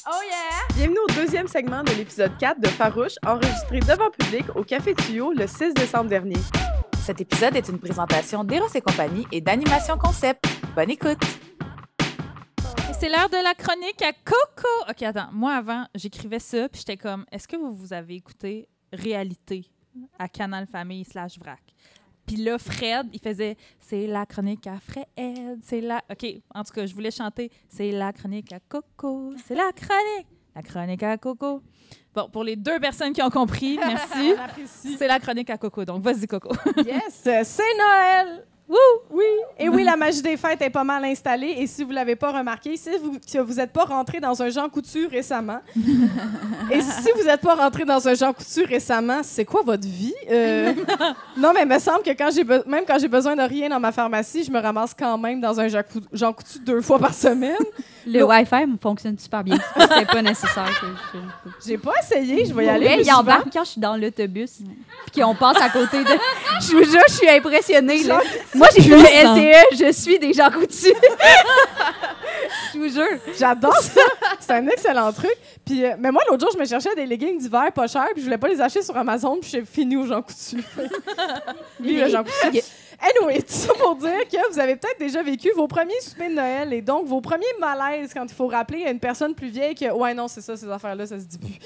Oh yeah! Bienvenue au deuxième segment de l'épisode 4 de Farouche, enregistré devant public au Café Tuyau le 6 décembre dernier. Cet épisode est une présentation d'Eros et compagnie et d'Animation Concept. Bonne écoute! C'est l'heure de la chronique à Coco! OK, attends. Moi, avant, j'écrivais ça, puis j'étais comme, est-ce que vous avez écouté Réalité à Canal Famille / Vrac? Puis là, Fred, il faisait « C'est la chronique à Fred, c'est la... » OK, en tout cas, je voulais chanter « C'est la chronique à Coco, c'est la chronique à Coco. » Bon, pour les 2 personnes qui ont compris, merci. C'est la chronique à Coco, donc vas-y, Coco. Yes, c'est Noël! Wouh! Oui, et oui, la magie des fêtes est pas mal installée. Et si vous ne l'avez pas remarqué, si vous n'êtes pas rentré dans un Jean Coutu récemment, et si vous n'êtes pas rentré dans un Jean Coutu récemment, c'est quoi votre vie? Non, mais il me semble que même quand j'ai besoin de rien dans ma pharmacie, je me ramasse quand même dans un Jean Coutu 2 fois par semaine. Le Wi-Fi fonctionne super bien. C'était pas nécessaire que J'ai pas essayé, je vais y aller. Il embarque quand je suis dans l'autobus puis qu'on passe à côté de... Je vous jure, je suis impressionnée. Là. Moi, j'ai vu le LTE, je suis des gens coutus. Je vous jure. J'adore ça. C'est un excellent truc. Puis, mais moi, l'autre jour, je me cherchais des leggings d'hiver pas chers, puis je voulais pas les acheter sur Amazon, puis j'ai fini au Jean Coutu. Lui, le Jean Coutu. Anyway, tout ça pour dire que vous avez peut-être déjà vécu vos premiers soupers de Noël et donc vos premiers malaises quand il faut rappeler à une personne plus vieille que « Ouais, non, c'est ça, ces affaires-là, ça se dit plus. »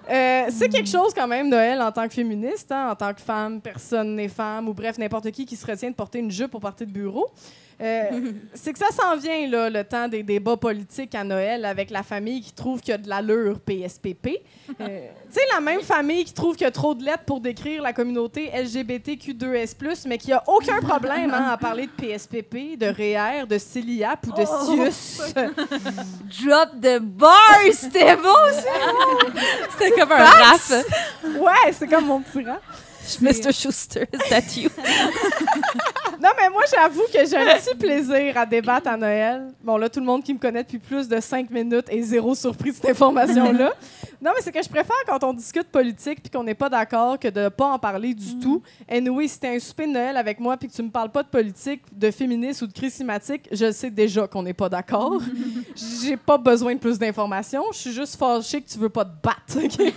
C'est quelque chose quand même, Noël, en tant que féministe, hein, en tant que femme, personne n'est femme, ou bref, n'importe qui se retient de porter une jupe au party de bureau. C'est que ça s'en vient, là, le temps des débats politiques à Noël avec la famille qui trouve qu'il y a de l'allure PSPP. Tu sais, la même famille qui trouve qu'il y a trop de lettres pour décrire la communauté LGBTQ2S+, mais qui a aucun problème à parler de PSPP, de REER, de CELIAP ou de CIUS. Drop the bar! C'était beau, ça! C'était comme un rap. Ouais, c'est comme mon petit rap. Mr. Schuster, is that you? Non, mais moi, j'avoue que j'ai un petit plaisir à débattre à Noël. Bon, là, tout le monde qui me connaît depuis plus de 5 minutes est zéro surpris de cette information-là. Non, mais c'est que je préfère quand on discute politique puis qu'on n'est pas d'accord que de ne pas en parler du tout. Anyway, si t'es un souper de Noël avec moi puis que tu me parles pas de politique, de féminisme ou de crise climatique, je sais déjà qu'on n'est pas d'accord. J'ai pas besoin de plus d'informations. Je suis juste fâchée que tu veux pas te battre. Okay?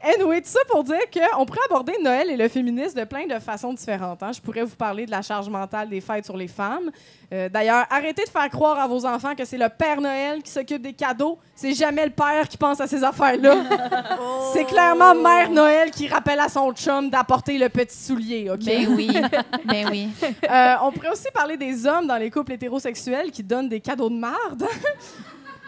Anyway, tout ça pour dire qu'on pourrait aborder Noël et le féminisme de plein de façons différentes. Hein? Je pourrais vous parler de la charge mentale des fêtes sur les femmes. D'ailleurs, arrêtez de faire croire à vos enfants que c'est le Père Noël qui s'occupe des cadeaux. C'est jamais le père qui pense à ces affaires-là. C'est clairement Mère Noël qui rappelle à son chum d'apporter le petit soulier, OK? Ben oui, ben oui. On pourrait aussi parler des hommes dans les couples hétérosexuels qui donnent des cadeaux de marde.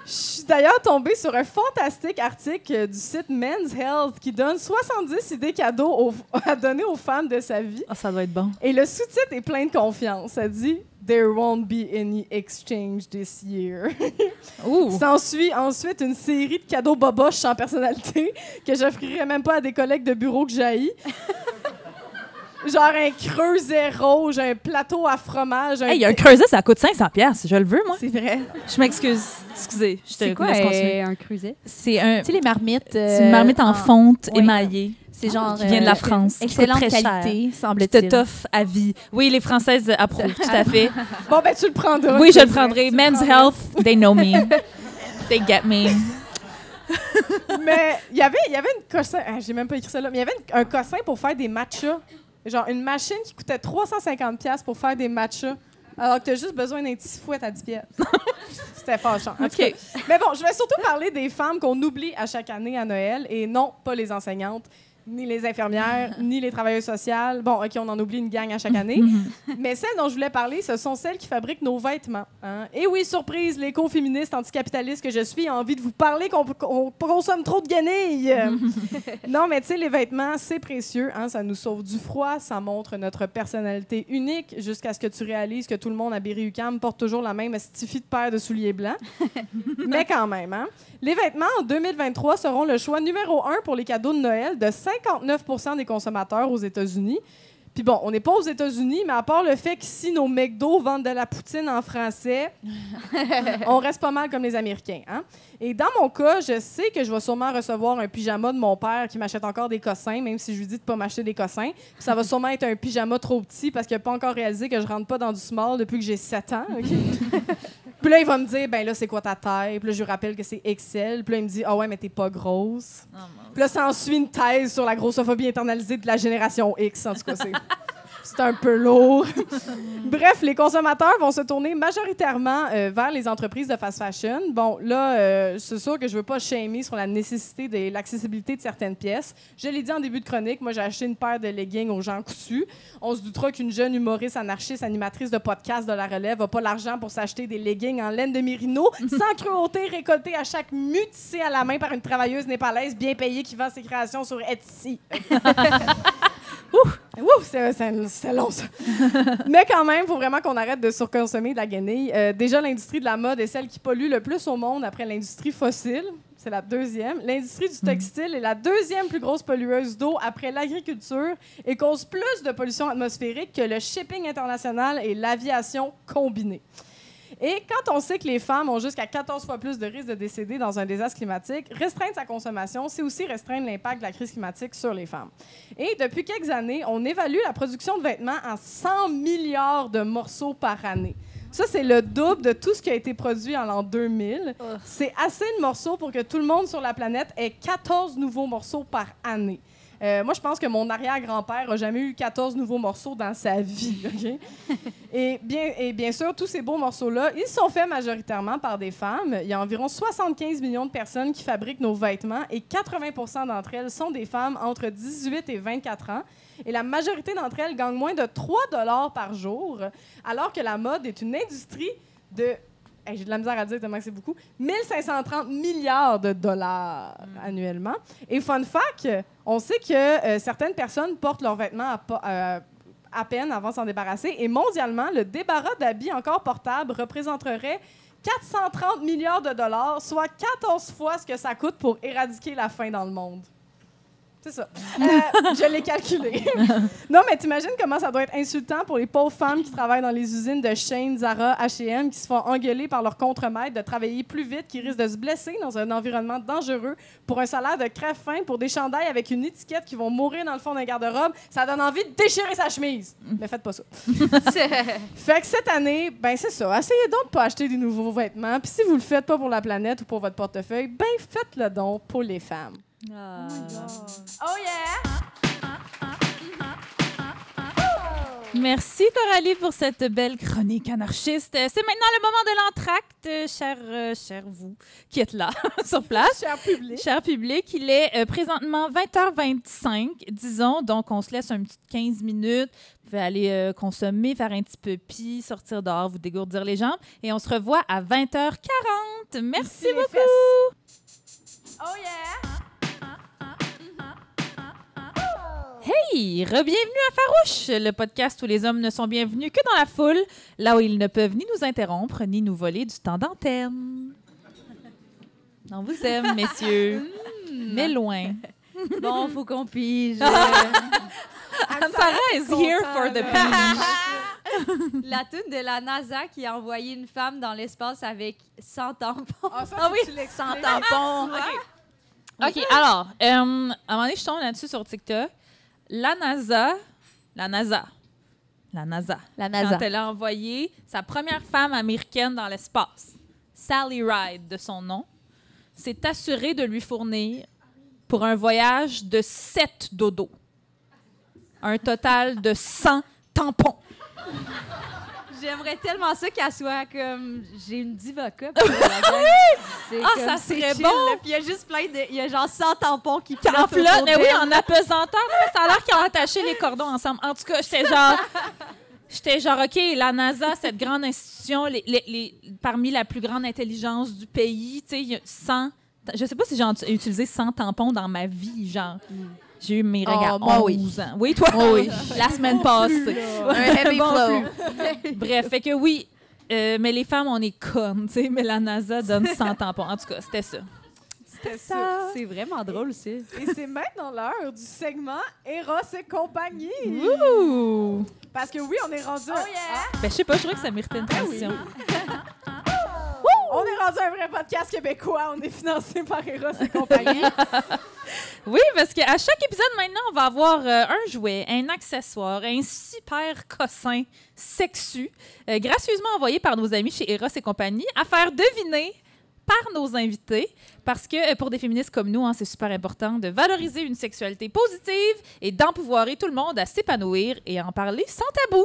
Je suis d'ailleurs tombée sur un fantastique article du site Men's Health qui donne 70 idées cadeaux à donner aux femmes de sa vie. Oh, ça doit être bon. Et le sous-titre est plein de confiance. Ça dit « There won't be any exchange this year ». S'ensuit ensuite une série de cadeaux boboches sans personnalité que j'offrirais même pas à des collègues de bureau que j'haïs. Genre un creuset rouge, un plateau à fromage. Il y a un creuset, ça coûte 500$. Je le veux, moi. C'est vrai. Je m'excuse. Excusez. Je te C'est quoi laisse continuer. un creuset? C'est un... Tu sais, les marmites... C'est une marmite en fonte oui. émaillée. C'est genre... Qui vient de la France. Excellente qui coûte très qualité, cher. semble-t-il. Qui te t'offre à vie. Oui, les Françaises approuvent, tout à fait. Bon, ben tu le prendras. Oui, je le prendrai. Men's Health, they know me. They get me. Mais il y avait une cossin... j'ai même pas écrit ça là. Mais il y avait un cossin pour faire des matchas. Genre une machine qui coûtait 350$ pour faire des matchas. Alors que tu as juste besoin d'un petit fouet à 10$. C'était fâchant. En tout cas. Mais bon, je vais surtout parler des femmes qu'on oublie à chaque année à Noël. Et non, pas les enseignantes, ni les infirmières, ni les travailleuses sociales. Bon, OK, on en oublie une gang à chaque année. Mais celles dont je voulais parler, ce sont celles qui fabriquent nos vêtements. Hein? Et oui, surprise, l'éco-féministe anticapitaliste que je suis a envie de vous parler qu'on consomme trop de guenilles. Non, mais tu sais, les vêtements, c'est précieux. Hein? Ça nous sauve du froid, ça montre notre personnalité unique jusqu'à ce que tu réalises que tout le monde à Berry-UQAM porte toujours la même estifie de paire de souliers blancs. Mais quand même, hein? Les vêtements, en 2023, seront le choix numéro 1 pour les cadeaux de Noël de 59% des consommateurs aux États-Unis. Puis bon, on n'est pas aux États-Unis, mais à part le fait qu'ici, nos McDo vendent de la poutine en français, on reste pas mal comme les Américains. Hein? Et dans mon cas, je sais que je vais sûrement recevoir un pyjama de mon père qui m'achète encore des cossins, même si je lui dis de ne pas m'acheter des cossins. Puis ça va sûrement être un pyjama trop petit parce qu'il n'a pas encore réalisé que je rentre pas dans du small depuis que j'ai 7 ans. Okay? Puis là, il va me dire, ben là, c'est quoi ta taille? Puis là, je lui rappelle que c'est XL. Puis là, il me dit, ah ouais, mais t'es pas grosse. Puis là, ça ensuit une thèse sur la grossophobie internalisée de la génération X. En tout cas, c'est un peu lourd. Bref, les consommateurs vont se tourner majoritairement vers les entreprises de fast fashion. Bon, là, c'est sûr que je veux pas shamer sur la nécessité de l'accessibilité de certaines pièces. Je l'ai dit en début de chronique, moi, j'ai acheté une paire de leggings aux gens coutus. On se doutera qu'une jeune humoriste, anarchiste, animatrice de podcast de la relève n'a pas l'argent pour s'acheter des leggings en laine de mérino, sans cruauté, récoltée à chaque mue tissée à la main par une travailleuse népalaise bien payée qui vend ses créations sur Etsy. C'est long, ça. Mais quand même, il faut vraiment qu'on arrête de surconsommer de la guenille. Déjà, l'industrie de la mode est celle qui pollue le plus au monde après l'industrie fossile. C'est la deuxième. L'industrie du textile est la deuxième plus grosse pollueuse d'eau après l'agriculture et cause plus de pollution atmosphérique que le shipping international et l'aviation combinée. Et quand on sait que les femmes ont jusqu'à 14 fois plus de risques de décéder dans un désastre climatique, restreindre sa consommation, c'est aussi restreindre l'impact de la crise climatique sur les femmes. Et depuis quelques années, on évalue la production de vêtements en 100 milliards de morceaux par année. Ça, c'est le double de tout ce qui a été produit en l'an 2000. C'est assez de morceaux pour que tout le monde sur la planète ait 14 nouveaux morceaux par année. Moi, je pense que mon arrière-grand-père n'a jamais eu 14 nouveaux morceaux dans sa vie. Okay? Et bien sûr, tous ces beaux morceaux-là, ils sont faits majoritairement par des femmes. Il y a environ 75 millions de personnes qui fabriquent nos vêtements et 80 d'entre elles sont des femmes entre 18 et 24 ans. Et la majorité d'entre elles gagnent moins de 3 $ par jour, alors que la mode est une industrie de... j'ai de la misère à dire tellement que c'est beaucoup. 1530 milliards de dollars annuellement. Et fun fact, on sait que certaines personnes portent leurs vêtements à peine avant de s'en débarrasser. Et mondialement, le débarras d'habits encore portables représenterait 430 milliards de dollars, soit 14 fois ce que ça coûte pour éradiquer la faim dans le monde. C'est ça. Je l'ai calculé. Non, mais t'imagines comment ça doit être insultant pour les pauvres femmes qui travaillent dans les usines de Shein, Zara, H&M, qui se font engueuler par leur contremaître de travailler plus vite, qui risquent de se blesser dans un environnement dangereux pour un salaire de crève-faim, pour des chandails avec une étiquette qui vont mourir dans le fond d'un garde-robe. Ça donne envie de déchirer sa chemise. Mais faites pas ça. Fait que cette année, ben c'est ça. Essayez donc de pas acheter des nouveaux vêtements. Puis si vous le faites pas pour la planète ou pour votre portefeuille, ben faites-le donc pour les femmes. Ah. Oh yeah! Merci, Coralie, pour cette belle chronique anarchiste. C'est maintenant le moment de l'entracte, cher vous qui êtes là, sur place. Cher public. Cher public, il est présentement 20h25, disons, donc on se laisse un petit 15 minutes. Vous pouvez aller consommer, faire un petit peu pis, sortir dehors, vous dégourdir les jambes. Et on se revoit à 20h40. Merci beaucoup! Oh yeah! Hey! Re-bienvenue à Farouche, le podcast où les hommes ne sont bienvenus que dans la foule, là où ils ne peuvent ni nous interrompre, ni nous voler du temps d'antenne. On vous aime, messieurs. Mais loin. Bon, faut qu'on pige. Sarah is here for the pige. La toune de la NASA qui a envoyé une femme dans l'espace avec 100 tampons. Ah oui, 100 tampons. OK, alors, à un moment donné, je tombe là-dessus sur TikTok. La NASA, quand elle a envoyé sa première femme américaine dans l'espace, Sally Ride de son nom, s'est assurée de lui fournir pour un voyage de 7 dodos. Un total de 100 tampons. J'aimerais tellement ça qu'elle soit comme... J'ai une diva cup. Ça serait chill, bon! Là. Puis il y a juste il y a genre 100 tampons qui flottent En autour flotte, mais oui, d'elle. en apesanteur. Mais ça a l'air qu'ils ont attaché les cordons ensemble. En tout cas, j'étais genre, OK, la NASA, cette grande institution, parmi la plus grande intelligence du pays, tu sais, il y a 100... Je sais pas si j'ai utilisé 100 tampons dans ma vie, genre... J'ai eu mes règles à 11 ans. Oui, toi? Oui. La semaine passée. Un heavy flow. Bref, fait que oui, mais les femmes, on est connes, tu sais, mais la NASA donne 100 tampons. En tout cas, c'était ça. C'était ça. C'est vraiment drôle, ça. Et c'est maintenant l'heure du segment Eros et compagnie. Ouh! Parce que oui, on est rendu... Ben, je sais pas, je trouvais que ça méritait une transition. On est rendu rendu un vrai podcast québécois. On est financé par Eros et compagnie. Oui, parce qu'à chaque épisode, maintenant, on va avoir un jouet, un accessoire, un super cossin sexu, gracieusement envoyé par nos amis chez Eros et compagnie, à faire deviner par nos invités, parce que pour des féministes comme nous, c'est super important de valoriser une sexualité positive et d'empouvoirer tout le monde à s'épanouir et à en parler sans tabou.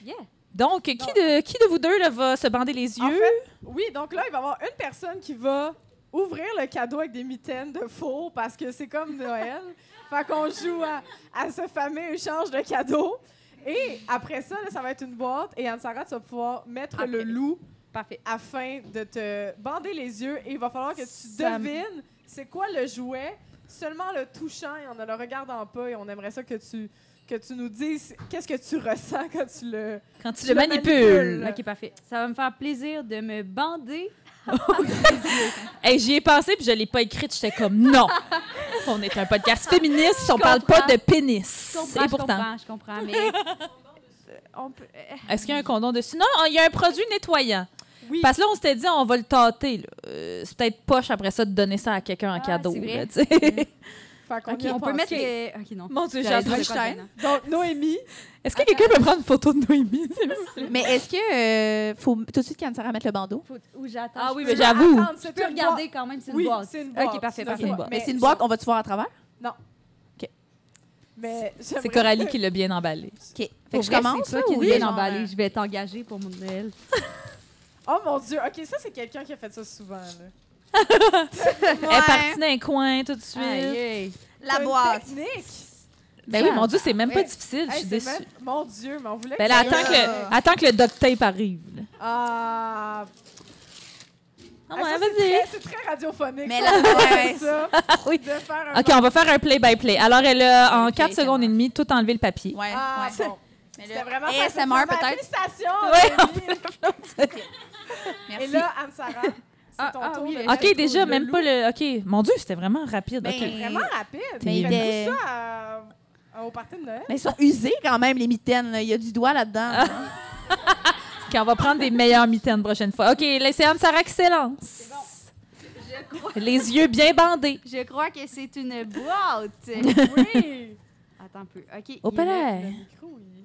Yeah. Donc, qui de vous deux là, va se bander les yeux? En fait, oui, donc là, il va y avoir une personne qui va ouvrir le cadeau avec des mitaines de faux parce que c'est comme Noël. Fait qu'on joue à ce fameux échange de cadeaux. Et après ça, là, ça va être une boîte et Anne-Sara, tu vas pouvoir mettre le loup Parfait. afin de te bander les yeux. Et il va falloir que tu devines c'est quoi le jouet, seulement le touchant et en ne le regardant pas. Et on aimerait ça que tu nous dises qu'est-ce que tu ressens quand tu le manipules. OK, parfait. Ça va me faire plaisir de me bander. Hey, j'y ai pensé puis je l'ai pas écrite. J'étais comme non. On est un podcast féministe, on parle pas de pénis. Et pourtant. Je comprends, mais on peut. Est-ce qu'il y a un condom dessus? Non, il y a un produit nettoyant. Oui. Parce que là, on s'était dit, on va le tâter. Là. C'est peut-être poche après ça de donner ça à quelqu'un en cadeau. c'est vrai. Là, tu sais. Fait qu'on OK, y a on peut pensé. mettre OK, non. Mon Dieu, J'allais j'adore. dire Einstein. Donc, Noémie, Est-ce que quelqu'un peut prendre une photo de Noémie? s'il vous plaît? Mais est-ce que faut tout de suite qu'Anne-Sara mette le bandeau? Où j'attends. Ah oui, je mais peux- j'avoue. attends, Je peux regarder quand même, c'est une Oui, boîte. c'est une boîte. OK, parfait, C'est parfait. une boîte. Mais c'est une boîte, on va-tu voir à travers? Mais C'est Coralie qui l'a bien emballé. OK. Fait Pour que je vrai, commence, c'est toi là, qui es oui, bien genre, emballé. Je vais t'engager pour mon Noël. Oh mon Dieu, OK, ça, c'est quelqu'un qui a fait ça souvent, là. Elle est partie d'un coin tout de suite. Aïe. La T'as une boîte. technique. Ben oui, mon Dieu, c'est même pas Ouais. difficile. Je Hey, suis c'est déçue. même- Mon Dieu, mais on voulait Ben là, que ça- attends que le duct tape arrive. Là. Ah... Ah, Ah, ouais, ça, vas-y. c'est très radiophonique. Mais ça, là, ouais. ça, Oui. de faire un... OK, on va faire un play-by-play. Alors, elle a, en Ok, 4 ça secondes et marche. demie, tout enlevé le papier. Ouais, Ah, ouais. bon. Mais C'était là, vraiment ASMR facile. peut-être? Félicitations, Ouais, Noémie. Merci. Et là, Anne-Sara, c'est ton tour. oui, de OK, mettre OK, déjà, le même loup. pas le... OK, mon Dieu, c'était vraiment rapide. Ben, OK. Vraiment rapide. Mais Faites-vous des- ça au party de Noël? Mais ils sont usés quand même, les mitaines. Là. Il y a du doigt là-dedans. là. OK, on va prendre des meilleures mitaines prochaine fois. OK, laissez Anne-Sara qui s'élance. Les yeux bien bandés. Je crois que c'est une boîte. Oui. Attends un peu. OK. Au il y a- palais. Le micro, il-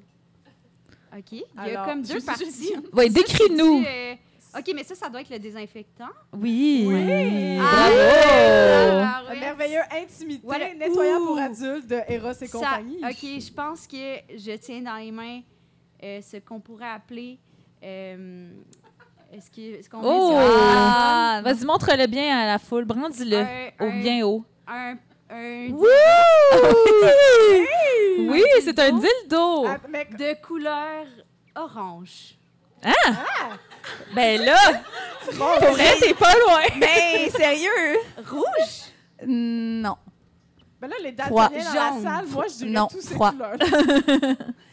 OK. Il y a Alors, comme deux je- parties. Oui, Ça, décris-nous. c'est-tu, OK, mais ça doit être le désinfectant. Oui. Oui. Bravo. Ah, Un ouais. merveilleux intimité Voilà. nettoyant Ouh. pour adultes de Eros et Ça- compagnie. OK, je pense que je tiens dans les mains ce qu'on pourrait appeler... est-ce qu'on met Oh! sur Ah, non. Vas-y, montre-le bien à la foule. Brandis-le bien haut. un Oui, c'est un dildo. Ah, mais de couleur orange. Ben là, pour vrai, t'es pas loin. Mais sérieux? Rouge? Non. ben là, les Froid. daltoniens dans la Jaune. salle, moi, je dirais Non, tous ces froid. couleurs.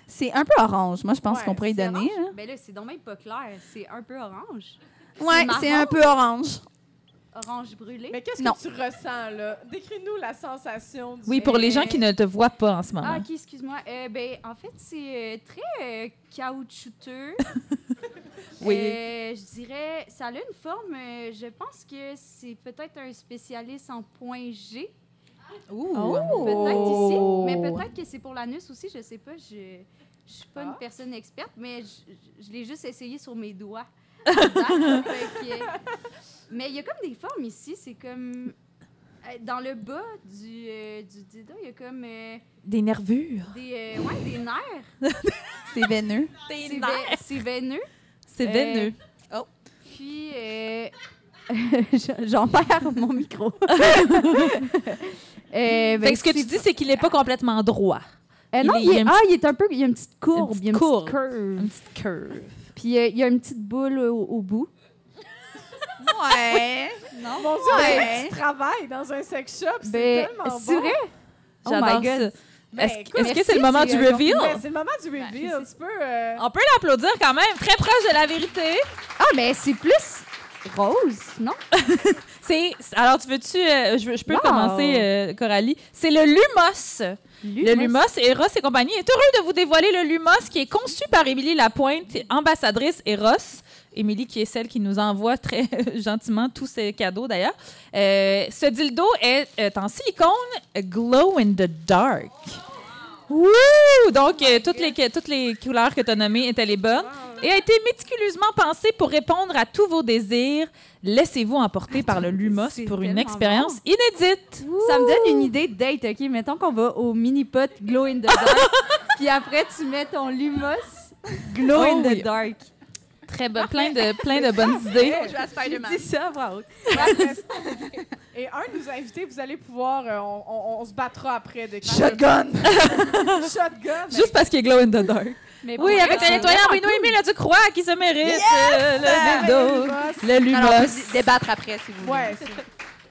C'est un peu orange. Moi, je pense Ouais, qu'on pourrait y c'est donner. hein. Ben là, c'est donc même pas clair. C'est un peu orange. Ouais, marron? c'est un peu orange. Orange brûlé. Mais qu'est-ce Non. que tu ressens, là? Décris-nous la sensation du... Oui, pour les gens qui ne te voient pas en ce moment. Ah, OK, excuse-moi. Ben, en fait, c'est très caoutchouteux. Oui. Je dirais, ça a une forme, je pense que c'est peut-être un spécialiste en point G. Peut-être ici, mais peut-être que c'est pour l'anus aussi, je sais pas. Je suis pas une personne experte, mais je l'ai juste essayé sur mes doigts. Fait que- mais il y a comme des formes ici, c'est comme... Dans le bas du dildo, il y a comme Des nervures. des nerfs. C'est veineux. C'est veineux. C'est veineux. Puis, j'en perds mon micro. Fait que ce que tu dis, c'est qu'il n'est pas complètement droit. non, il y a il est un peu... Il y a une petite courbe, il y a une courbe. petite curve. Une petite curve. Puis, il y a une petite boule au bout. Ouais. Non? Mon Dieu, Ouais. tu travailles dans un sex shop, c'est Ben, tellement c'est bon. vrai? Oh J'adore my God. ça. Ben, Est-ce écoute, est-ce que merci, c'est le moment c'est, du reveal? Ben, c'est le moment du reveal. Ben, Tu peux... On peut l'applaudir quand même. Très proche de la vérité. Ah, mais c'est plus rose, non? Alors, tu veux-tu... je peux Wow. commencer, Coralie. C'est le Lumos. Le Lumos, Eros et compagnie est heureux de vous dévoiler le Lumos qui est conçu par Émilie Lapointe, ambassadrice Eros. Émilie, qui est celle qui nous envoie très gentiment tous ces cadeaux, d'ailleurs. Ce dildo est en silicone glow in the dark. Wouh! Donc, toutes les couleurs que tu as nommées étaient les bonnes et a été méticuleusement pensé pour répondre à tous vos désirs. Laissez-vous emporter par le Lumos pour une expérience inédite. Ça me donne une idée de date, OK? Mettons qu'on va au mini-pot Glow in the Dark, puis après, tu mets ton Lumos Glow in the Dark. Très bon, plein de bonnes idées. Je vais à Spider-Man. C'est ça, bravo. Et un de nos invités, vous allez pouvoir... on se battra après. Shotgun! Shotgun! Juste parce qu'il est glow in the dark. Mais Oui, pour avec vrai, un nettoyant, oui, Noémie là, tu crois qu'il se mérite le dildo, le Alors, on Lumos. peut débattre après, si vous voulez. Ouais,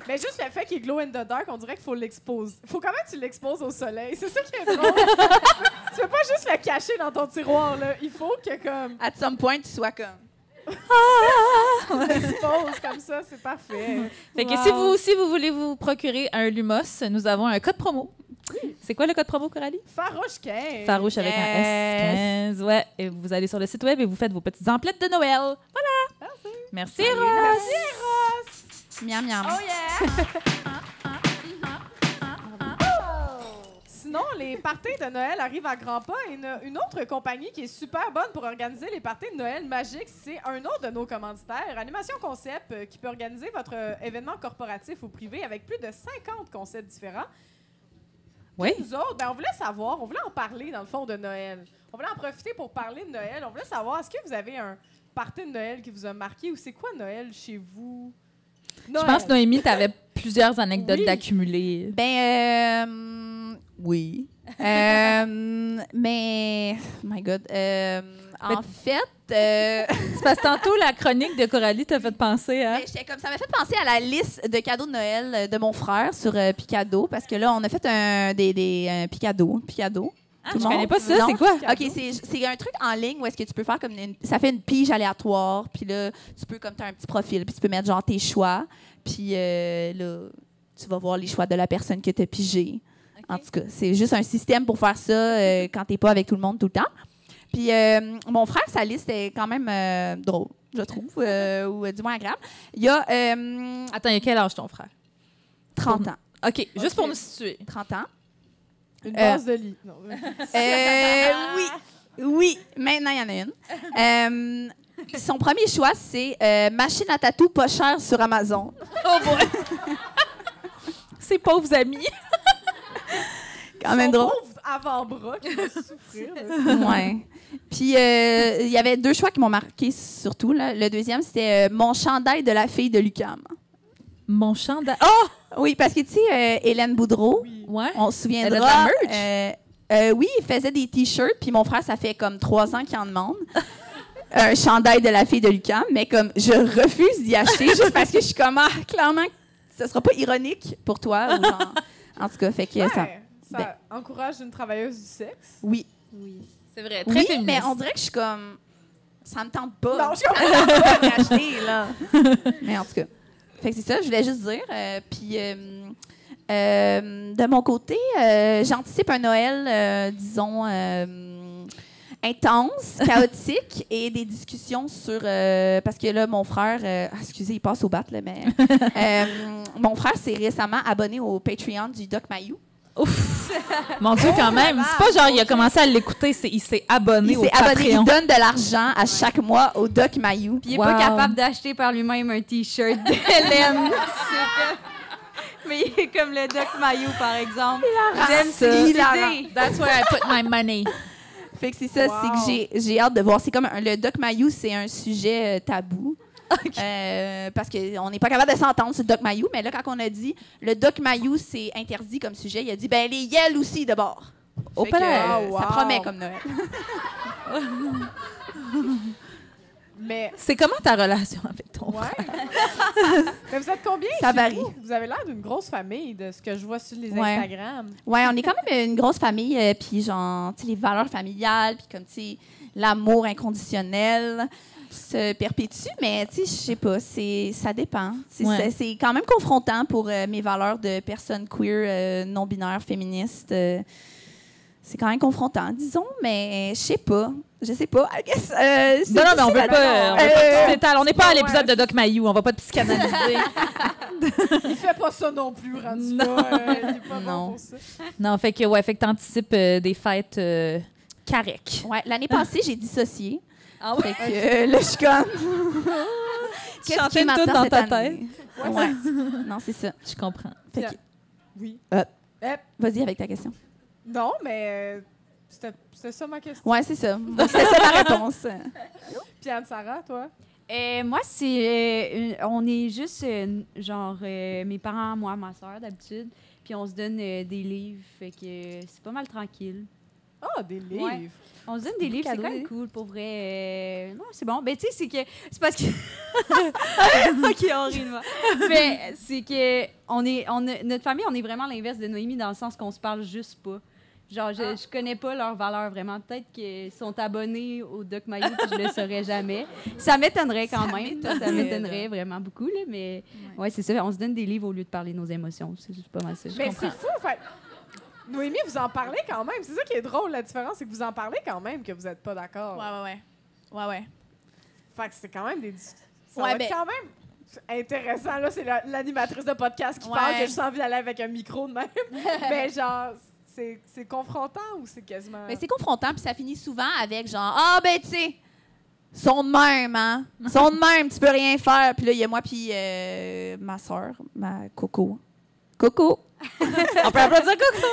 mais juste le fait qu'il est glow in the dark, on dirait qu'il faut l'exposer. Faut quand même que tu l'exposes au soleil. C'est ça qui est drôle. Tu peux pas juste le cacher dans ton tiroir, là. Il faut que, comme, At some point, tu sois comme... tu l'exposes comme ça. C'est parfait. Fait que si vous voulez vous procurer un Lumos, nous avons un code promo. C'est quoi le code promo, Coralie? Farouche 15. Farouche avec un S15. Ouais, et vous allez sur le site web et vous faites vos petites emplettes de Noël. Voilà. Merci, Ross. Merci, Ross. Miam, miam. Oh yeah! Sinon, les parties de Noël arrivent à grands pas. Et une autre compagnie qui est super bonne pour organiser les parties de Noël magiques, c'est un autre de nos commanditaires, Animation Concept, qui peut organiser votre événement corporatif ou privé avec plus de 50 concepts différents. Oui. Nous autres, ben, on voulait savoir, on voulait en parler dans le fond de Noël. On voulait en profiter pour parler de Noël. On voulait savoir, est-ce que vous avez un party de Noël qui vous a marqué ou c'est quoi Noël chez vous? Je pense, Noémie, tu avais plusieurs anecdotes Oui. d'accumuler. Oui. Mais, my God. En fait, C'est parce que tantôt, la chronique de Coralie t'a fait penser à... j'étais comme ça m'a fait penser à la liste de cadeaux de Noël de mon frère sur Picado, parce que là, on a fait un Picado. Ah, Tout je le connais monde? pas ça, Non? c'est quoi? OK, c'est un truc en ligne où est-ce que tu peux faire comme ça fait une pige aléatoire, puis là, tu peux comme tu as un petit profil, puis tu peux mettre genre tes choix, puis là, tu vas voir les choix de la personne que tu as pigé. En tout cas, c'est juste un système pour faire ça quand tu n'es pas avec tout le monde tout le temps. Puis mon frère, sa liste est quand même drôle, je trouve, ou du moins agréable. Il y a Attends, il a quel âge ton frère? 30 ans. OK, juste pour nous situer. 30 ans. Une base de lit. Non. Oui, maintenant, il y en a une. Son premier choix, c'est machine à tatou pas chère sur Amazon. Oh boy! Ses pauvres amis. Quand même Son drôle. pauvre avant-bras qui va souffrir. là. Ouais. Puis, il y avait deux choix qui m'ont marqué surtout. Là. Le deuxième, c'était mon chandail de la fille de l'UQAM. Mon chandail. Oh! Oui, parce que, tu sais, Hélène Boudreau, Ouais. on se souviendra. Elle a de la merch? Oui, il faisait des T-shirts, puis mon frère, ça fait comme 3 ans qu'il en demande. Un chandail de la fille de l'UQAM, mais comme je refuse d'y acheter juste parce que je suis comme, clairement, ce sera pas ironique pour toi. Ou genre, en tout cas, fait que ça. Ouais, ça encourage une travailleuse du sexe. Oui. C'est vrai, très Oui, féministe. mais on dirait que je suis comme. Ça me tente pas. Non, je comprends. D'y acheter, là. Mais en tout cas. Fait que c'est ça, je voulais juste dire. Puis, de mon côté, j'anticipe un Noël, disons, intense, chaotique et des discussions sur. Parce que là, mon frère. Excusez, il passe au bat, là, mais. Mon frère s'est récemment abonné au Patreon du Doc Mayou. Ouf! Mon Dieu, quand même. C'est pas genre, il a commencé à l'écouter, il s'est abonné Il au s'est abonné, Patreon. il donne de l'argent à chaque mois au Doc Mayou. Puis il est Wow. pas capable d'acheter par lui-même un T-shirt d'Hélène. Mais il est comme le Doc Mayou, par exemple. J'aime ça. cette Hilarant. idée. That's where I put my money. Fait que c'est ça, Wow. c'est que j'ai hâte de voir. C'est comme le Doc Mayou, c'est un sujet tabou. Parce qu'on n'est pas capable de s'entendre sur le Doc Mayou. Mais là, quand on a dit le Doc Mayou, c'est interdit comme sujet, il a dit ben les yels aussi de bord. Au Fait que, palais. wow. Ça promet comme Noël. Mais, C'est comment ta relation avec ton frère? ouais. Mais vous êtes combien? Ça chez varie. vous? Vous avez l'air d'une grosse famille de ce que je vois sur les Ouais. Instagram. Ouais, on est quand même une grosse famille. Puis genre, tu sais, les valeurs familiales, puis comme, tu sais, l'amour inconditionnel se perpétue. Mais, tu sais, je sais pas, ça dépend. Ouais. C'est quand même confrontant pour mes valeurs de personne queer, non-binaire, féministe. c'est quand même confrontant, disons, mais je sais pas. Je sais pas. I guess, Non, mais on veut pas. On n'est pas à l'épisode de Doc Mayou. On va pas te psychanalyser. Il fait pas ça non plus, rendu là. Il est pas bon pour ça. Non, fait que t'anticipes des fêtes carrec. Ouais, l'année passée, j'ai dissocié. Ah ouais? Fait que là, je suis comme... Tu chantais tout dans ta tête. Ouais. Non, c'est ça. Je comprends. Fait que... Oui. Vas-y avec ta question. Non, mais c'était ça ma question. Ouais, c'est ça. C'était ça ma réponse. Puis Anne-Sara, toi? Moi, on est juste, mes parents, moi, ma soeur, d'habitude, puis on se donne des livres, fait que c'est pas mal tranquille. Ah, des livres! Ouais. On se donne des livres, c'est quand même cool, pour vrai. Non, c'est bon. Ben, tu sais, c'est parce que... OK, on rit de moi. Mais c'est que notre famille, on est vraiment l'inverse de Noémie, dans le sens qu'on se parle juste pas. Genre, je connais pas leur valeur vraiment. Peut-être qu'ils sont abonnés au Doc Mayou puis je le saurais jamais. Ça m'étonnerait quand même. Ça m'étonnerait vraiment beaucoup, là, mais ouais, c'est ça. On se donne des livres au lieu de parler de nos émotions. C'est juste pas mal ça. Mais c'est fou, en fait. Noémie, vous en parlez quand même. C'est ça qui est drôle, la différence, c'est que vous en parlez quand même que vous n'êtes pas d'accord. Ouais. Fait que c'est quand même des... Ça Ouais, va être quand même intéressant. Là, c'est l'animatrice de podcast qui parle, que j'ai juste envie d'aller avec un micro de même. Mais genre... C'est confrontant ou c'est quasiment... Mais c'est confrontant, puis ça finit souvent avec genre, ah, ben, tu sais, sont de même, hein? Sont de même, tu peux rien faire. Puis là, il y a moi, puis ma soeur, ma Coco. Coco! On peut applaudir Coco!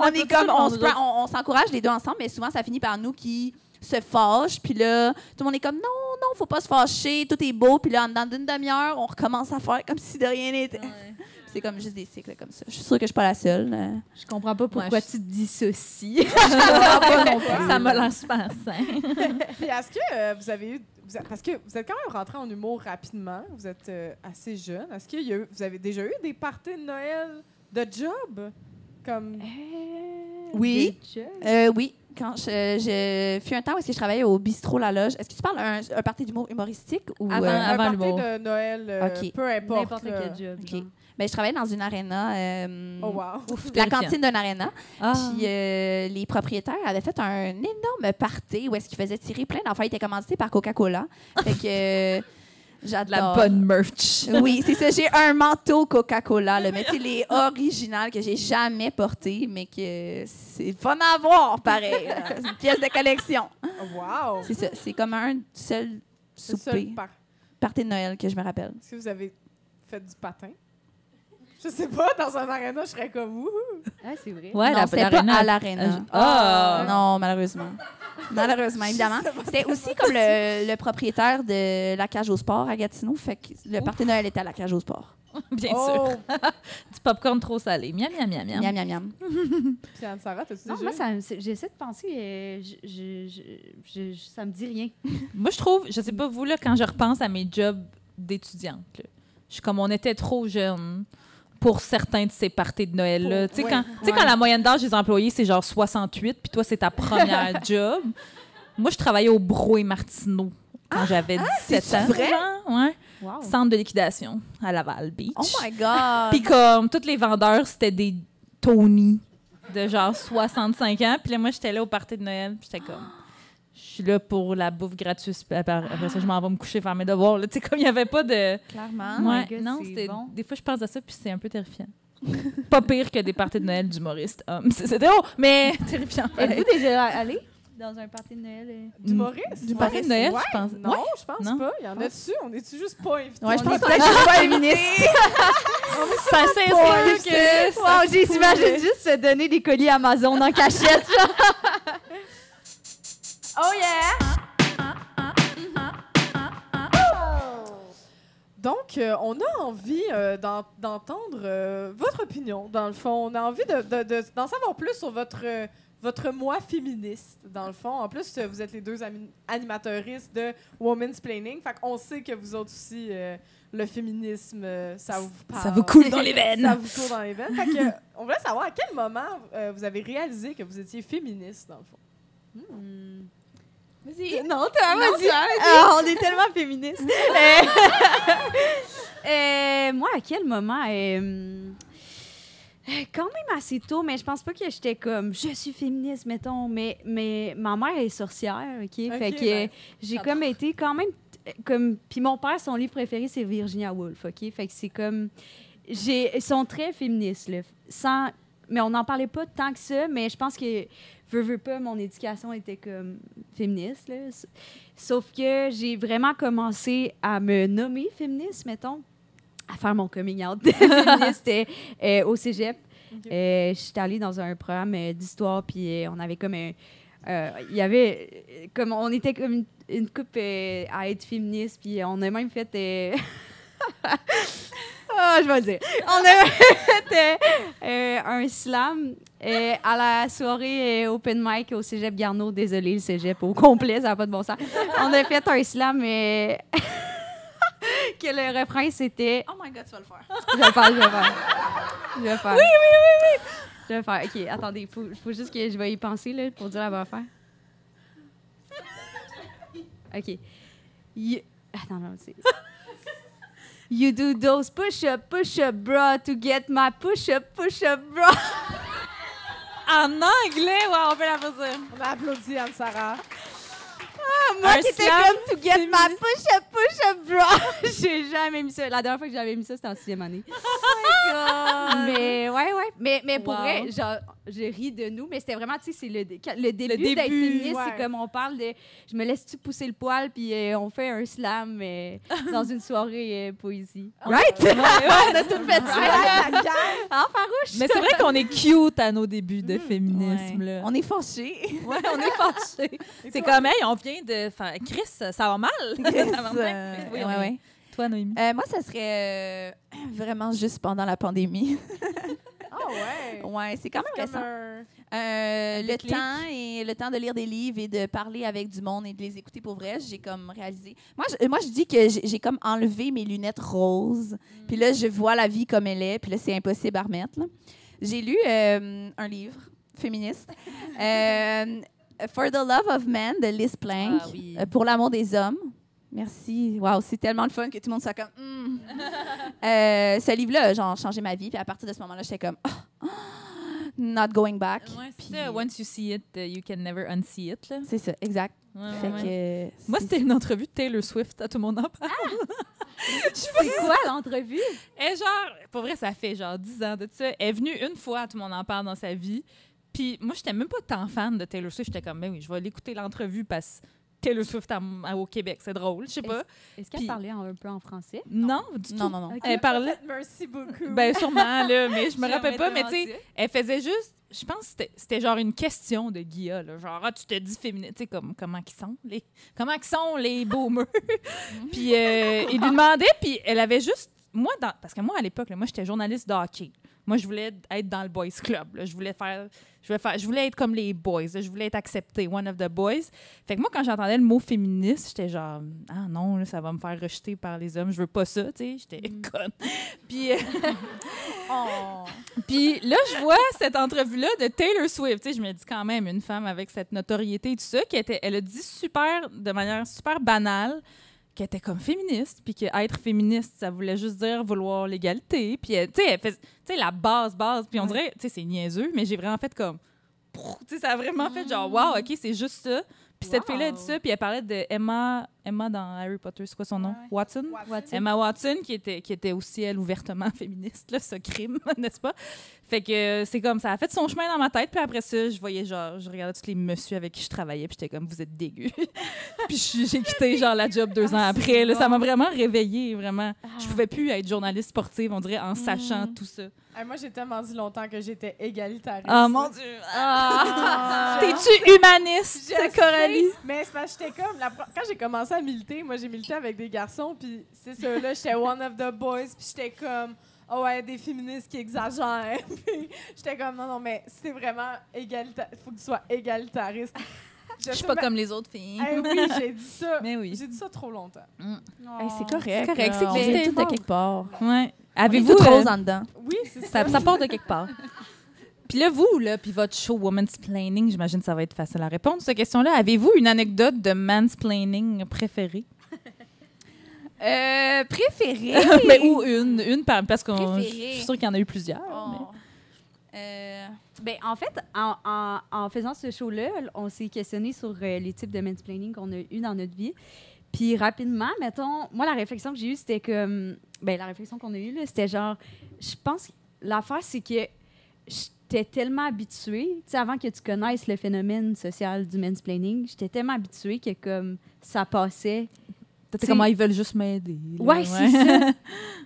On est comme, on s'encourage les deux ensemble, mais souvent, ça finit par nous qui se fâchent. Puis là, tout le monde est comme, non, faut pas se fâcher, tout est beau. Puis là, en dedans d'une demi-heure, on recommence à faire comme si de rien n'était. Ouais. C'est comme juste des cycles comme ça. Je suis sûre que je suis pas la seule. Je comprends pas pourquoi tu te dissocies. Ça me lance pas scène. Puis est-ce que vous avez eu... Parce que vous êtes quand même rentré en humour rapidement. Vous êtes assez jeune. Est-ce que vous avez déjà eu des parties de Noël de job? Comme... Oui. Oui. Quand je fus un temps où est-ce que je travaillais au bistrot La Loge. Est-ce que tu parles un party d'humour humoristique ou avant un party l'humour de Noël, peu importe. N'importe quel job. OK. Ben, je travaillais dans une aréna, Oh wow! la cantine d'une aréna. Ah. Puis les propriétaires avaient fait un énorme party où est-ce qu'ils faisaient tirer plein d'affaires. Il était commandité par Coca-Cola. Fait que j'adore. La bonne merch. Oui, c'est ça. J'ai un manteau Coca-Cola, là, mais c'est les originales que j'ai jamais porté, mais que c'est fun à voir, pareil. C'est une pièce de collection. Wow! C'est ça. C'est comme un seul souper. Party de Noël que je me rappelle. Est-ce que vous avez fait du patin? Je sais pas, dans un aréna, je serais comme wouhou! Ah, c'est vrai. Ouais, non, c'était pas à l'aréna. Ah! Non, malheureusement. Malheureusement, évidemment. C'était aussi comme le propriétaire de la cage au sport à Gatineau. Fait que le party de Noël était à la cage au sport. Bien sûr. Du popcorn trop salé. Miam, miam, miam, miam. Miam, miam, miam. Puis Anne-Sara, t'as-tu Non, déjà? moi, j'essaie de penser, ça me dit rien. Moi, je trouve, je sais pas vous, là, quand je repense à mes jobs d'étudiante, là, je suis comme on était trop jeunes pour certains de ces parties de Noël-là. Tu sais, quand la moyenne d'âge des employés, c'est genre 68, puis toi, c'est ta première job. Moi, je travaillais au Bro et Martineau quand j'avais 17 ans. Vrai? Ouais. Wow. Centre de liquidation à Laval Beach. Oh my God! Puis comme tous les vendeurs, c'était des Tony de genre 65 ans. Puis là, moi, j'étais là au party de Noël, puis j'étais comme... Je suis là pour la bouffe gratuite. Après ça, je m'en vais me coucher faire mes devoirs. Tu sais, comme il n'y avait pas de... Clairement. Ouais, my God, non, c'est c'était... bon. Des fois, je pense à ça, puis c'est un peu terrifiant. Pas pire que des parties de Noël d'humoristes. C'est drôle, mais terrifiant. Êtes-vous déjà allé dans un party de Noël? D'humoriste? Du party de Noël, Ouais, je pense. Non, Ouais. je pense Non. pas. Il y en a dessus. On est-tu juste pas invités? Ouais, je pense On est que je suis pas féministe. Ça, c'est sûr que... Wow, j'imagine juste se donner des colis Amazon en cachette. Oh yeah! Donc, on a envie d'entendre votre opinion, dans le fond. On a envie d'en savoir plus sur votre moi féministe, dans le fond. En plus, vous êtes les deux animateuristes de Women's Planning. Fait qu'on sait que vous autres aussi, le féminisme, ça vous parle. Ça vous coule dans les veines. Ça vous coule dans les veines. Fait que, on voulait savoir à quel moment vous avez réalisé que vous étiez féministe, dans le fond. Vas-y. Non, toi, vas-y. On est tellement féministes. Moi, à quel moment? Quand même assez tôt, mais je pense pas que j'étais comme je suis féministe, mettons. Mais ma mère est sorcière, OK? Fait que j'ai comme été quand même comme. Puis mon père, son livre préféré, c'est Virginia Woolf, OK? Fait que c'est comme. Ils sont très féministes, là. Mais on n'en parlait pas tant que ça, mais je pense que, veux pas, mon éducation était comme féministe, là. Sauf que j'ai vraiment commencé à me nommer féministe, mettons, à faire mon coming out de féministe au cégep. Je suis allée dans un programme d'histoire, puis on avait comme il y avait comme on était comme une couple à être féministe, puis on a même fait je vais le dire. On a fait un slam à la soirée open mic au cégep Garneau. Désolée, le cégep au complet, ça n'a pas de bon sens. On a fait un slam que le refrain, c'était... Oh my God, tu vas le faire. Je vais le faire. Oui. Je vais le faire. OK, attendez, faut juste que je vais y penser là, pour dire la bonne affaire. OK. Attends, non, c'est... You do those push-up, bra, to get my push-up, bra. En anglais, ouais, on peut l'applaudir. On a applaudi Anne-Sara. Moi qui étais comme to get my push-up, bra. J'ai jamais mis ça. La dernière fois que j'avais mis ça, c'était en 6e année. Mais ouais. Mais pour vrai, genre, je ris de nous, mais c'était vraiment, tu sais, c'est le début d'être féministe. Ouais. C'est comme on parle de je me laisse-tu pousser le poil, puis on fait un slam dans une soirée poésie. Right? Ouais, on a tout fait ça. En farouche. Mais c'est vrai qu'on est cute à nos débuts de féminisme. Là. On est fâchés. Ouais, on est fâchés. C'est comme, hey, on vient de faire. Chris, ça va mal. Oui. Toi, Noémie? Moi, ça serait vraiment juste pendant la pandémie. Ouais, c'est quand même récent. Le temps de lire des livres et de parler avec du monde et de les écouter pour vrai, j'ai comme réalisé. Moi, je dis que j'ai comme enlevé mes lunettes roses. Puis là, je vois la vie comme elle est. Puis là, c'est impossible à remettre. Là. J'ai lu un livre féministe. For the Love of Men de Liz Plank. Pour l'amour des hommes. Merci. Wow, c'est tellement le fun que tout le monde soit comme... ce livre-là a genre changé ma vie. Puis à partir de ce moment-là, j'étais comme... not going back. Ouais, c'est ça. Once you see it, you can never unsee it. Là. C'est ça, exact. Moi, c'était une entrevue de Taylor Swift. À tout le monde en parle. C'est quoi l'entrevue? Et genre, pour vrai, ça fait genre 10 ans de ça. Elle est venue une fois, tout le monde en parle dans sa vie. Puis moi, j'étais même pas tant fan de Taylor Swift. J'étais comme, ben oui, je vais l'écouter l'entrevue parce que Taylor Swift au Québec, c'est drôle, je sais pas. Est-ce qu'elle parlait un peu en français? Non, du tout. Non. Okay. Elle parlait... Merci beaucoup. Ben sûrement, là, mais je me rappelle pas. Mais tu sais, elle faisait juste... Je pense que c'était genre une question de Guilla, là. Genre, tu te dis féministe, tu sais, comment qu'ils sont les boomers? Puis il lui demandait, puis elle avait juste... Parce que moi, à l'époque, moi, j'étais journaliste de hockey. Moi, je voulais être dans le boys club. Là. Je voulais être comme les boys. Là. Je voulais être acceptée, one of the boys. Fait que moi, quand j'entendais le mot féministe, j'étais genre, ah non, là, ça va me faire rejeter par les hommes. Je veux pas ça, tu sais. J'étais conne. Puis, puis là, je vois cette entrevue-là de Taylor Swift. Tu sais, je me dis quand même, une femme avec cette notoriété et tout ça, elle a dit de manière super banale, qu'elle était comme féministe, puis qu'être féministe, ça voulait juste dire vouloir l'égalité. Puis, tu sais, elle fait la base, puis on dirait, tu sais, c'est niaiseux, mais j'ai vraiment fait comme, tu sais, ça a vraiment fait genre, wow, OK, c'est juste ça. Puis cette fille-là a dit ça, puis elle parlait de Emma dans Harry Potter, c'est quoi son nom? Watson? Emma Watson, qui était aussi, elle, ouvertement féministe, là, ce crime, n'est-ce pas? Fait que c'est comme, ça a fait son chemin dans ma tête, puis après ça, je voyais genre, je regardais tous les messieurs avec qui je travaillais, puis j'étais comme, vous êtes dégueux. Puis j'ai quitté genre la job 2 ans après, là, ça m'a vraiment réveillée, vraiment. Je pouvais plus être journaliste sportive, on dirait, en sachant tout ça. Moi, j'ai tellement dit longtemps que j'étais égalitariste. Oh mon Dieu! T'es-tu humaniste, Coralie? Mais c'est parce que j'étais comme... Quand j'ai commencé à militer, moi, j'ai milité avec des garçons, puis c'est ça, là, j'étais one of the boys, puis j'étais comme... Oh ouais, des féministes qui exagèrent. Puis j'étais comme, non, mais c'est vraiment égalitaire. Il faut que tu sois égalitariste. Je suis pas comme les autres filles. Oui, j'ai dit ça. Mais oui. J'ai dit ça trop longtemps. C'est correct. C'est correct. On vient tout de quelque part. Ouais. Avez-vous tout rose en dedans? Oui, c'est ça. Ça part de quelque part. Puis là, vous, là, puis votre show Woman's Planning, j'imagine que ça va être facile à répondre, cette question-là. Avez-vous une anecdote de mansplaining préférée? Préférée? Mais ou une parce que je suis sûre qu'il y en a eu plusieurs. Oh. Ben, en fait, en faisant ce show-là, on s'est questionné sur les types de mansplaining qu'on a eu dans notre vie. Puis rapidement, mettons, moi, la réflexion que j'ai eue, c'était comme... Ben, la réflexion qu'on a eue, là, c'était genre... Je pense que l'affaire, c'est que j'étais tellement habituée, tu sais, avant que tu connaisses le phénomène social du mansplaining, j'étais tellement habituée que comme ça passait. Peut-être comment ils veulent juste m'aider. Ouais, c'est ça.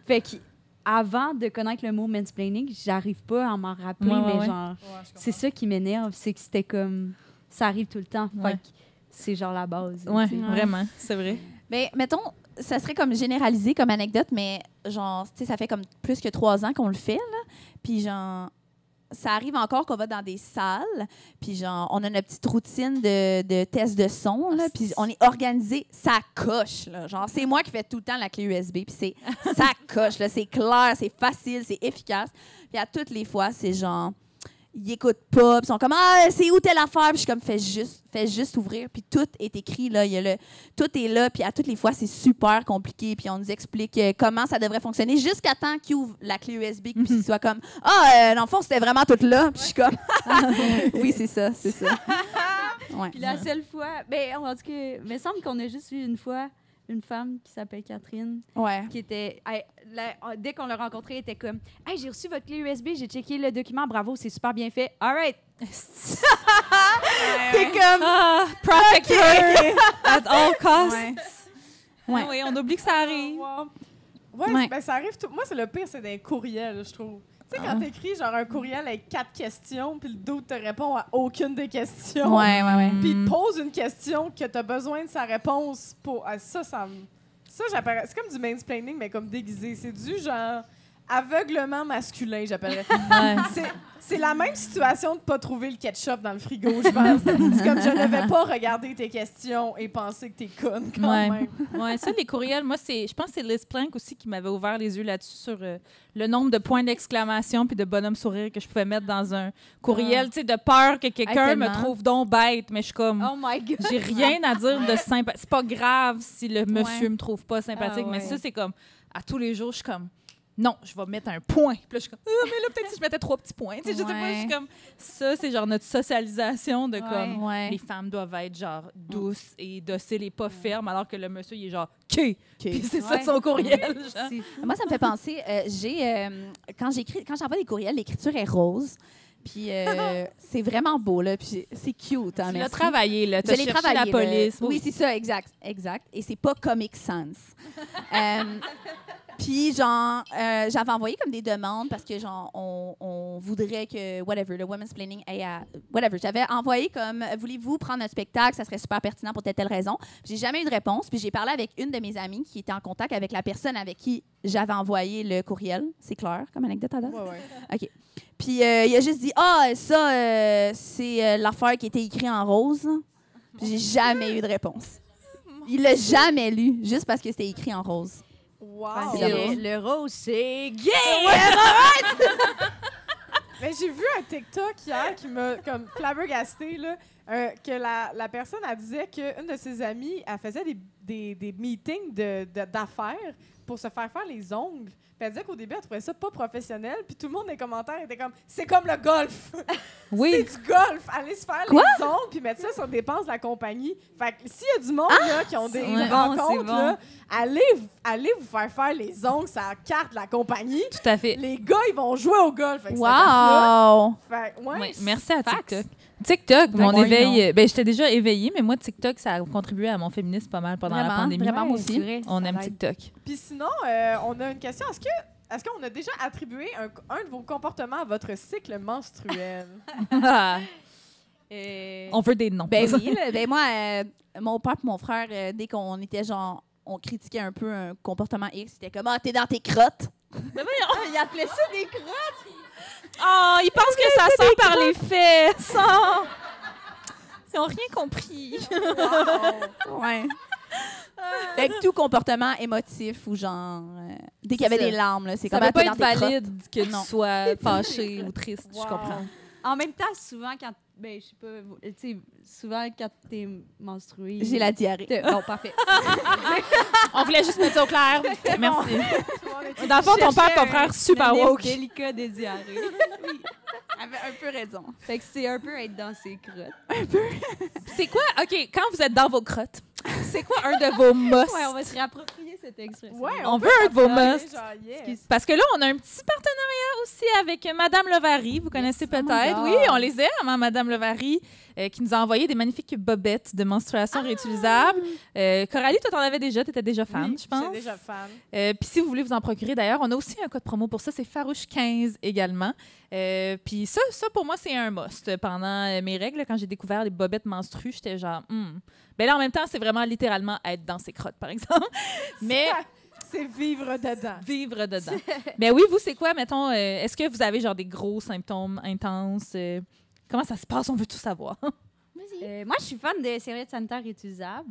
Fait que avant de connaître le mot mansplaining, j'arrive pas à m'en rappeler, mais genre, c'est ça qui m'énerve, c'est que c'était comme... Ça arrive tout le temps. Fait que c'est genre la base. Ouais, vraiment, c'est vrai. Mais mettons, ça serait comme généralisé comme anecdote, mais genre, tu sais, ça fait comme plus que 3 ans qu'on le fait, là. Puis genre, ça arrive encore qu'on va dans des salles, puis genre, on a notre petite routine de test de son, là, puis on est organisé, ça coche, là. Genre, c'est moi qui fais tout le temps la clé USB, puis c'est ça coche, là. C'est clair, c'est facile, c'est efficace. Puis à toutes les fois, c'est genre... Ils écoutent pas, puis ils sont comme c'est où telle affaire, puis je suis comme fais juste ouvrir, puis tout est écrit là, tout est là, puis à toutes les fois c'est super compliqué, puis on nous explique comment ça devrait fonctionner jusqu'à temps qu'ils ouvrent la clé USB, puis qu'ils soient comme dans le fond c'était vraiment tout là, puis je suis comme oui c'est ça. Ouais. Puis la seule fois, ben en tout cas, il me semble qu'on a juste eu une fois une femme qui s'appelle Catherine, qui était... dès qu'on l'a rencontrée, elle était comme « Hey, j'ai reçu votre clé USB, j'ai checké le document, bravo, c'est super bien fait. All right! » C'est comme... Protect her at all costs. Ouais. Oui, on oublie que ça arrive. Ouais. Ben, ça arrive tout. Moi, c'est le pire, c'est des courriels, je trouve. Tu sais, quand t'écris genre un courriel avec 4 questions, puis le d'autre te répond à aucune des questions. Ouais. Puis il te pose une question que t'as besoin de sa réponse pour. Ça j'appellerais. C'est comme du mansplaining, mais comme déguisé. C'est du genre aveuglement masculin, j'appellerais. C'est la même situation de pas trouver le ketchup dans le frigo, je pense. C'est comme je ne vais pas regarder tes questions et penser que t'es conne quand même. Ouais, ça, les courriels, moi, je pense que c'est Liz Plank aussi qui m'avait ouvert les yeux là-dessus sur le nombre de points d'exclamation puis de bonhomme sourire que je pouvais mettre dans un courriel, tu sais, de peur que quelqu'un me trouve donc bête, mais je suis comme... Oh my God! J'ai rien à dire de sympathique. C'est pas grave si le monsieur me trouve pas sympathique, mais ça, c'est comme... À tous les jours, je suis comme... Non, je vais mettre un point. Puis là, je suis comme, mais là, peut-être si je mettais 3 petits points. Tu sais, je sais pas, je suis comme, ça, c'est genre notre socialisation de comme, les femmes doivent être genre douces et dociles et pas fermes, alors que le monsieur, il est genre, Puis c'est ça son courriel. Genre. Moi, ça me fait penser, quand j'envoie des courriels, l'écriture est rose. Puis c'est vraiment beau, là. Puis c'est cute. Hein, tu l'as travaillé, là. Tu as cherché la police. Oui, c'est ça, exact. Et c'est pas Comic Sans. Puis, genre, j'avais envoyé comme des demandes parce que, genre, on voudrait que, whatever, le women's planning ait à... Whatever. J'avais envoyé comme, voulez-vous prendre un spectacle? Ça serait super pertinent pour telle raison. J'ai jamais eu de réponse. Puis, j'ai parlé avec une de mes amies qui était en contact avec la personne avec qui j'avais envoyé le courriel. C'est clair comme anecdote à date? Ouais. OK. Puis, il a juste dit, c'est l'affaire qui était écrite en rose. Puis, j'ai jamais eu de réponse. Il l'a jamais lu, juste parce que c'était écrit en rose. Wow! Le rose, c'est gay! Mais j'ai vu un TikTok hier qui m'a comme flabbergasté, là, que la personne, elle disait qu'une de ses amies, elle faisait des meetings d'affaires pour se faire les ongles. Puis elle disait qu'au début, elle trouvait ça pas professionnel. Puis tout le monde dans les commentaires était comme « C'est comme le golf! » Oui. C'est du golf! Allez se faire les ongles puis mettre ça sur dépenses de la compagnie. Fait que s'il y a du monde là, qui ont des rencontres, là, allez vous faire les ongles sur la carte de la compagnie. Tout à fait. Les gars, ils vont jouer au golf. Fait que wow! Merci à TikTok. TikTok, mon éveil... Ben, j'étais déjà éveillée, mais moi, TikTok, ça a contribué à mon féminisme pas mal pendant la pandémie. Vraiment, moi aussi. On aime TikTok. Puis sinon, on a une question. Est-ce qu'on a déjà attribué un de vos comportements à votre cycle menstruel? On veut des noms. Ben oui. Ben moi, mon père et mon frère, dès qu'on était genre... On critiquait un peu un comportement X. C'était comme « Ah, t'es dans tes crottes! » Mais voyons! Il appelait ça des crottes! Oh, ils pensent que ça sort par les fesses! Oh. Ils n'ont rien compris. Ouais. Fait que tout comportement émotif ou genre... dès qu'il y avait des larmes, là, c'est comme... Ça ne peut pas être dans tes valide crottes. que tu sois fâché ou triste, je comprends. En même temps, souvent, quand... Ben, je sais pas, tu sais, souvent, quand t'es menstruée... J'ai la diarrhée. Bon, parfait. On voulait juste mettre ça au clair. Merci. Dans le fond, ton père, ton frère, super woke. Délicat des diarrhées. avait un peu raison. Fait que c'est un peu être dans ses crottes. C'est quoi, OK, quand vous êtes dans vos crottes, c'est quoi un de vos must? Ouais, on va se réapproprier cette expression. Ouais, On veut un de vos must. Genre, yeah. Parce que là, on a un petit partenariat aussi avec Madame Levary. Vous connaissez peut-être. God. Oui, on les aime, hein, Madame Levary, qui nous a envoyé des magnifiques bobettes de menstruation réutilisables. Coralie, toi, t'en avais déjà. T'étais déjà fan, Oui, je pense. j'étais déjà fan. Puis si vous voulez vous en procurer, d'ailleurs, on a aussi un code promo pour ça. C'est Farouche15 également. Puis ça, pour moi, c'est un must. Pendant mes règles, quand j'ai découvert les bobettes menstrues, j'étais genre... Ben là, en même temps, c'est vraiment littéralement être dans ses crottes, par exemple. Mais... C'est vivre dedans. Vivre dedans. Mais oui, vous, c'est quoi, mettons, est-ce que vous avez genre des gros symptômes intenses? Comment ça se passe? On veut tout savoir. Moi, je suis fan des serviettes sanitaires réutilisables.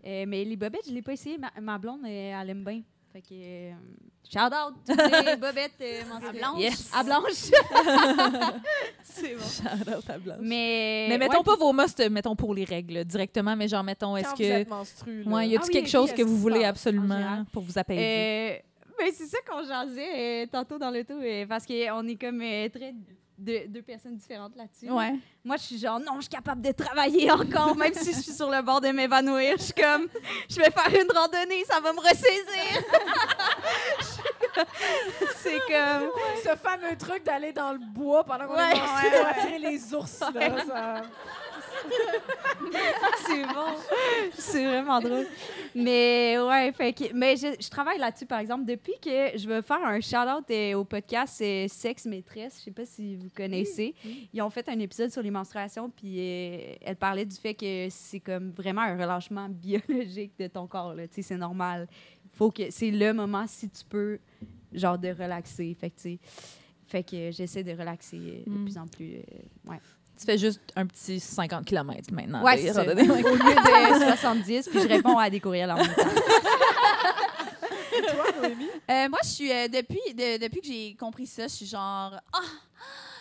Mais les bobettes, je ne l'ai pas essayé. Ma blonde, elle aime bien. Fait que, shout out toutes les bobettes menstruelles. À blanche. Yes. À blanche. C'est bon. Shout-out à Blanche. Mais mettons ouais, pas vos musts, mettons pour les règles directement, mais genre, mettons, est-ce Quand vous que... êtes menstru, là. Ouais, y a-t-il Ah oui, quelque oui, chose qu'est-ce que vous qui se voulez passe, en absolument général? pour vous apaiser? Ben, c'est ça qu'on jasait tantôt dans l'auto, parce qu'on est comme très deux personnes différentes là-dessus. Ouais. Moi, je suis genre, non, je suis capable de travailler encore, même si je suis sur le bord de m'évanouir. Je suis comme, je vais faire une randonnée, ça va me ressaisir. C'est comme... Ce fameux truc d'aller dans le bois pendant qu'on Ouais. est menstrué pour attirer les ours. Là, ça... C'est bon. C'est vraiment drôle. Mais ouais, mais je travaille là-dessus, par exemple, depuis que je veux faire un shout-out au podcast Sexe Maîtresse. Je sais pas si vous connaissez. Ils ont fait un épisode sur les menstruations, puis elle parlait du fait que c'est comme vraiment un relâchement biologique de ton corps. Là. Tu sais, c'est normal. Faut que c'est le moment, si tu peux, genre de relaxer. Fait que j'essaie de relaxer de plus en plus. Ouais. Tu fais juste un petit 50 km maintenant. Ouais, des c'est ça. randonnées. Au lieu de 70, puis je réponds à des courriels en même temps. Et toi, Noémie? Moi, je suis depuis que j'ai compris ça, je suis genre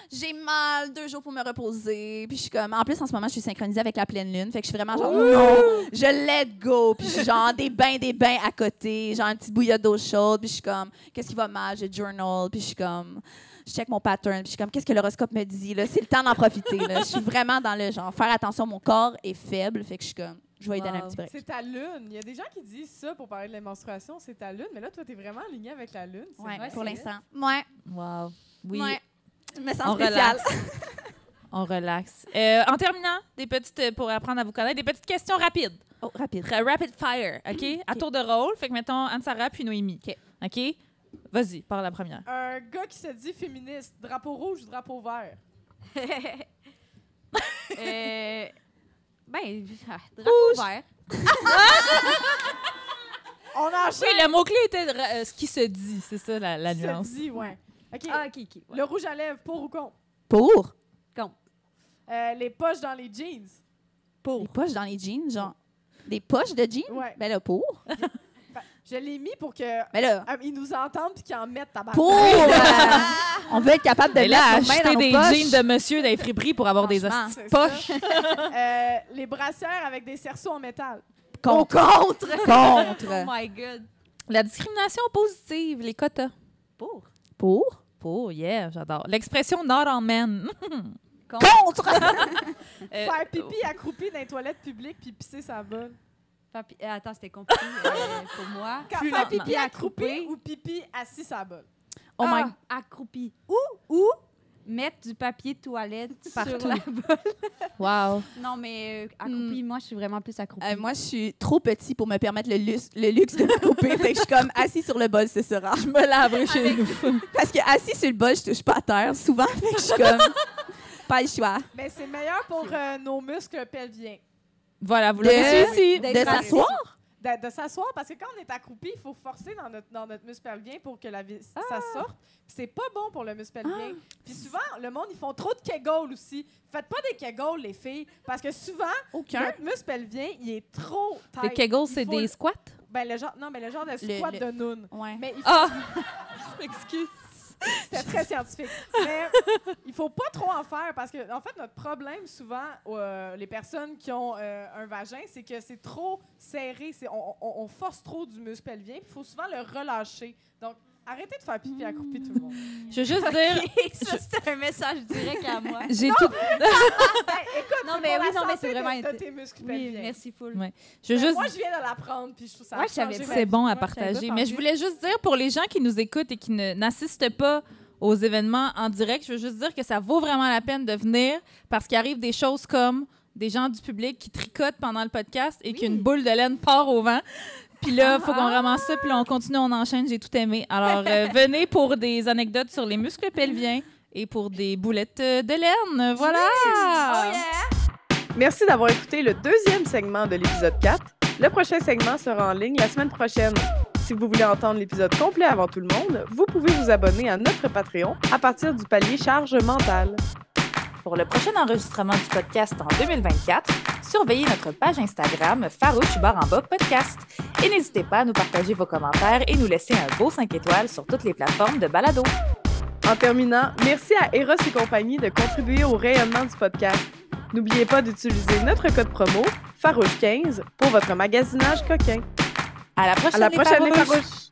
j'ai mal 2 jours pour me reposer. Puis je suis comme en plus en ce moment, je suis synchronisée avec la pleine lune, fait que je suis vraiment genre non, je let go. Puis je suis genre des bains à côté, genre une petite bouillotte d'eau chaude, puis je suis comme qu'est-ce qui va mal, je journal, puis je suis comme je check mon pattern, puis je suis comme qu'est-ce que l'horoscope me dit là, c'est le temps d'en profiter là. Je suis vraiment dans le genre faire attention, mon corps est faible, fait que je suis comme je vais lui donner un petit break. C'est ta lune. Il y a des gens qui disent ça pour parler de la menstruation, c'est ta lune. Mais là, toi, t'es vraiment aligné avec la lune. C'est Ouais, vrai, pour c'est l'instant. Ouais. Wow. Oui. Ouais. Je me On sens spéciale. relaxe. On relaxe. En terminant, des petites, pour apprendre à vous connaître, des petites questions rapides. Oh, rapide. Rapid fire, OK? À tour de rôle. Fait que mettons Anne-Sara puis Noémie. OK. OK? Vas-y, parle la première. Un gars qui se dit féministe, drapeau rouge ou drapeau vert? Drapeau vert. On enchaîne. Oui, le mot-clé était ce qui se dit. C'est ça la Se nuance. dit, ouais. OK. Ah, OK. Ouais. Le rouge à lèvres, pour ou contre? Pour Les poches dans les jeans. les poches dans les jeans, genre des poches de jeans. Ouais. Ben là pour. Je l'ai mis pour que Mais là ils nous entendent puis qu'ils en mettent ta pour on veut être capable de Mais là, mettre nos mains acheter dans des nos poches. jeans de monsieur dans les friperies pour avoir des Franchement. hosties de C'est poches. les brassières avec des cerceaux en métal. Contre. Oh my God. La discrimination positive, les quotas. Pour Oh, yeah, j'adore. L'expression not all men. contre. Faire pipi accroupi dans les toilettes publiques puis pisser sa bolle. Attends, c'était compliqué pour moi. Plus Faire lentement. pipi accroupi ou pipi assis sa bolle. Oh my Accroupi. Ou mettre du papier toilette Partout. sur la bolle. Wow. Non, mais accroupi, moi, je suis vraiment plus accroupi. moi, je suis trop petit pour me permettre le luxe de me couper. Fait que je suis comme assis sur le bol, ce sera. Je me laverai chez nous. Parce que assis sur le bol, je touche pas à terre souvent. Fait que je suis comme pas le choix. Mais c'est meilleur pour nos muscles pelviens. Voilà, vous l'avez su ici. De s'asseoir. De s'asseoir, parce que quand on est accroupi, il faut forcer dans notre muscle pelvien pour que ça sorte. Puis c'est pas bon pour le muscle pelvien. Puis souvent, le monde, ils font trop de kegels aussi. Faites pas des kegels, les filles, parce que souvent, notre muscle pelvien, il est trop tight. Des kegels, Il c'est faut des squats? Ben, le genre de squat de noun. Ouais. Mais il faut- Ah! Je m'excuse. C'était très scientifique. Mais il faut pas trop en faire parce que, en fait, notre problème, souvent, les personnes qui ont un vagin, c'est que c'est trop serré. On force trop du muscle pelvien. Il faut souvent le relâcher. Donc, Arrêtez de faire pipi accroupi, tout le monde. Je veux juste dire... Ça, c'était un message direct à moi. J'ai tout... Écoute, Non, mais oui, non, mais c'est vraiment... T'as tes muscles Oui, pelviens. merci, full. Ouais. Je veux juste... Moi, je viens de l'apprendre, puis je trouve ça Ouais, je savais changé pas. ma C'est vie. bon à Moi, je savais partager. pas Mais je voulais juste dire, pour les gens qui nous écoutent et qui n'assistent pas aux événements en direct, je veux juste dire que ça vaut vraiment la peine de venir parce qu'il arrive des choses comme des gens du public qui tricotent pendant le podcast et qu'une boule de laine part au vent. Puis là, il faut qu'on ramasse ça, puis là, on continue, on enchaîne. J'ai tout aimé. Alors, venez pour des anecdotes sur les muscles pelviens et pour des boulettes de laine. Voilà! Oh yeah! Merci d'avoir écouté le 2e segment de l'épisode 4. Le prochain segment sera en ligne la semaine prochaine. Si vous voulez entendre l'épisode complet avant tout le monde, vous pouvez vous abonner à notre Patreon à partir du palier charge mentale. Pour le prochain enregistrement du podcast en 2024, surveillez notre page Instagram Farouche_en-bas podcast. Et n'hésitez pas à nous partager vos commentaires et nous laisser un beau 5 étoiles sur toutes les plateformes de balado. En terminant, merci à Eros et compagnie de contribuer au rayonnement du podcast. N'oubliez pas d'utiliser notre code promo Farouche15 pour votre magasinage coquin. À la prochaine, À la prochaine, les Farouches! Farouches!